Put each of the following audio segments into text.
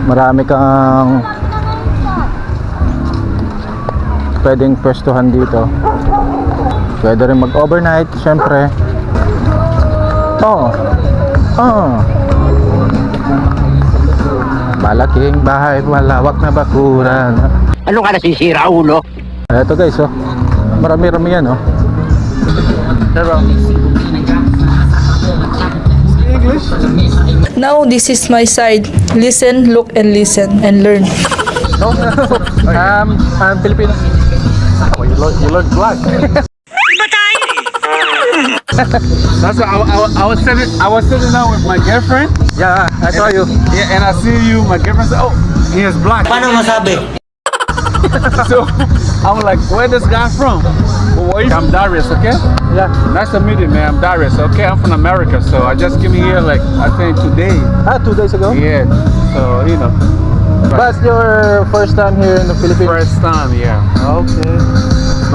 Marami kang pwedeng pwestuhan dito. Pwede rin mag-overnight, syempre. Malaking bahay, malawak na bakuran. Ano ka nasisira, ulo? Eto guys, oh. Marami-rami yan, oh. English? Now this is my side. Listen, look, and listen, and learn. No, I'm Filipino. Oh, you look black. That's why I was sitting down with my girlfriend. Yeah, I saw you. Yeah, and I see you. My girlfriend said, "Oh, he is black." Paano masabi? So I'm like, "Where this guy from?" Well, I'm Darius, okay? Yeah. Nice to meet you, man. I'm Darius, okay? I'm from America, so I just came here like I think today. 2 days ago? Yeah. So you know. But your first time here in the Philippines? First time, yeah. Okay.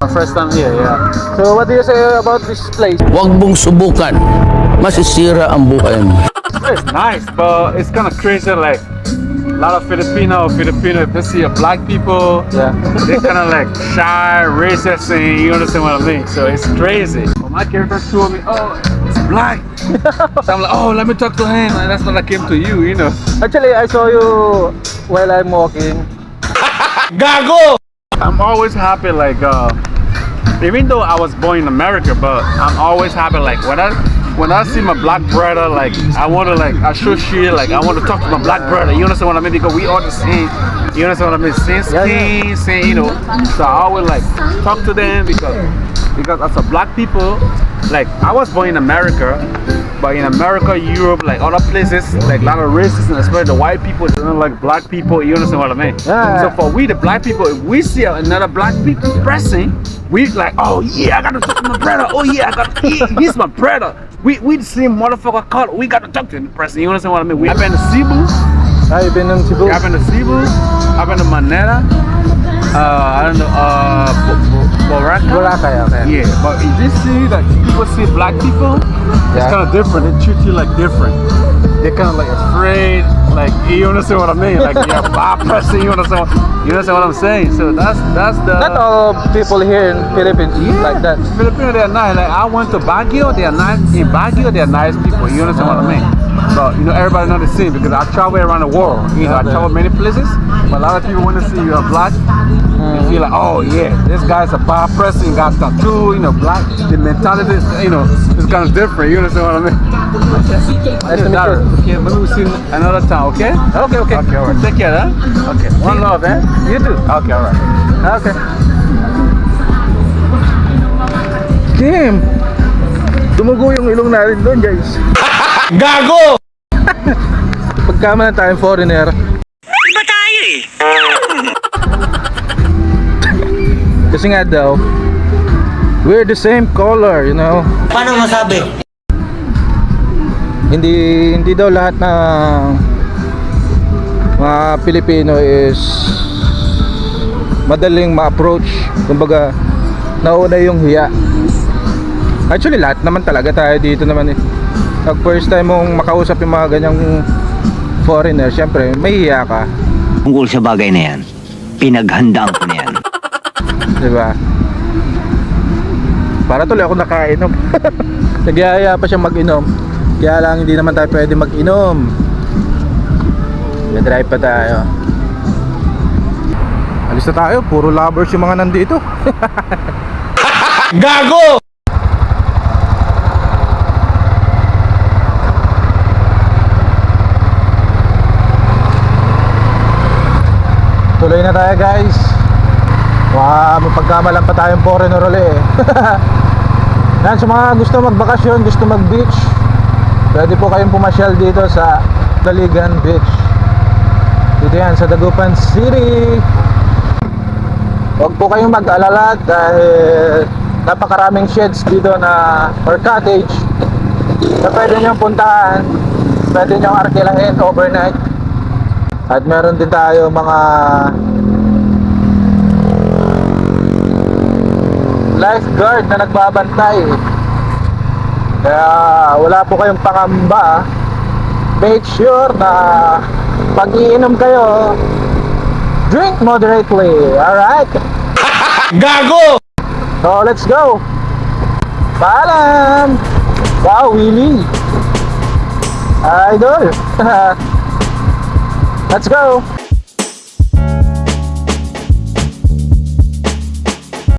My first time here, yeah. So what do you say about this place? Huwag mong subukan. Masisira ang buhay mo. It's nice, but it's kind of crazy. Like a lot of Filipino, if they see a black people, Yeah. they kind of like shy, racist, and you understand what I mean? So it's crazy. But my girlfriend told me, "Oh, it's black." So I'm like, "Oh, let me talk to him," and that's when I came to you, you know. Actually, I saw you while I'm walking. Gago! I'm always happy, like, even though I was born in America, but I'm always happy, like, when I see my black brother, like, I want to, like, I show shit, like, I want to talk to my black brother, you understand what I mean? Because we all the same, you understand what I mean? Same skin, same, you know. So I always, like, talk to them because as a black people, like, I was born in America, but in America, Europe, like other places, like a lot of racism, especially the white people, they don't like black people, you understand what I mean? Yeah. So for we, the black people, if we see another black person, we like, oh yeah, I gotta talk to my brother, oh yeah, he's my brother. We the same motherfucker color, we gotta talk to the person, you understand what I mean? I've been to Cebu, I've been in Cebu. I've been to Manila, I don't know, Boracay. Boracay, okay. Yeah, but if you see that people see black people, it's Yeah. kind of different. They treat you like different. They're kind of like afraid, like you understand what I mean? Like you're a bad person. You understand what I'm saying? So that's the. Not all people here in Philippines like that. Filipino, they're nice. Like I went to Baguio, they're nice. In Baguio, they're nice people. You understand what I mean? But you know, everybody not the same because I travel around the world. You know, I travel many places. But a lot of people when they see you're black, they feel like, oh yeah, this guy's a bad person, got tattoo, you know, black. The mentality is, you know, it's kind of different. You understand what I mean? Nice to meet you. Okay, maybe we'll see you another time. Okay? Okay, okay. Okay, alright. Take care, huh? Okay. One love, eh? You too. Okay, alright. Okay. Damn! Dumugo yung ilong natin doon, guys. Gago! Pagkama na tayong foreigner. Iba tayo eh. Kasi nga daw, we're the same color, you know. Paano masabi? Hindi daw lahat ng mga Pilipino is madaling ma-approach. Kumbaga, nauna yung hiya. Actually, lahat naman talaga tayo dito naman eh. Pag first time mong makausap yung mga ganyang foreigner, syempre, may hiya ka. Tungkol sa bagay na yan, pinaghandaan ko na yan. Diba? Para tuloy ako nakainom. Nagyaya pa siya mag-inom. Kaya lang hindi naman tayo pwede mag-inom. Drive pa tayo. Alis na tayo. Puro lovers yung mga nandito. Gago! Tuloy na tayo, guys. Mapagkamalan pa tayong foreigner ulit eh. Yan, sa mga gusto magbakasyon, gusto mag-beach, pwede po kayong pumasyal dito sa Tondaligan Beach. Dito yan sa Dagupan City. Huwag po kayong mag-alala dahil napakaraming sheds dito na or cottage na pwede nyo puntahan, pwede nyo arkilahin overnight. At meron din tayo mga lifeguard na nagbabantay. Kaya wala po kayong pangamba. Make sure na pag iinom kayo, drink moderately. Alright? Gago! So, let's go! Paalam! Wow, Willie! Idol! Let's go!